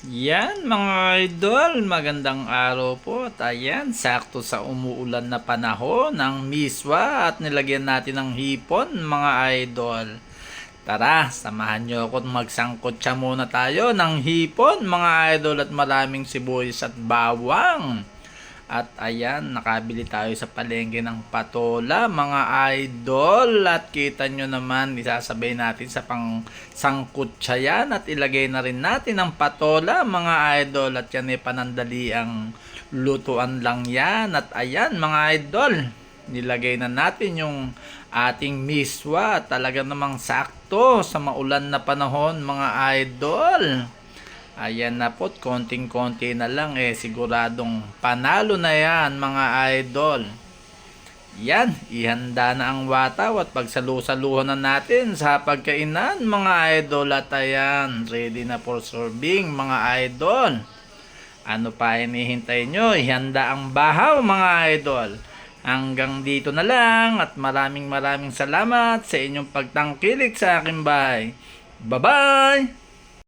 Yan mga idol, magandang araw po. At ayan, sakto sa umuulan na panahon ng miswa at nilagyan natin ng hipon mga idol. Tara, samahan nyo ako magsangkotsa muna tayo ng hipon mga idol at maraming sibuyas at bawang. At ayan, nakabili tayo sa palengke ng patola mga idol. At kita nyo naman, isasabay natin sa pang sangkutsa yan. At ilagay na rin natin ang patola mga idol. At yan ay panandali ang lutuan lang yan. At ayan mga idol, nilagay na natin yung ating miswa. Talaga namang sakto sa maulan na panahon mga idol. Ayan na po, konting-konti na lang siguradong panalo na yan mga idol. Yan, ihanda na ang wataw at pagsalu-saluhan na natin sa pagkainan mga idol. At ayan, ready na for serving mga idol. Ano pa hinihintay nyo? Ihanda ang bahaw mga idol. Hanggang dito na lang at maraming salamat sa inyong pagtangkilik sa aking bahay. Bye-bye!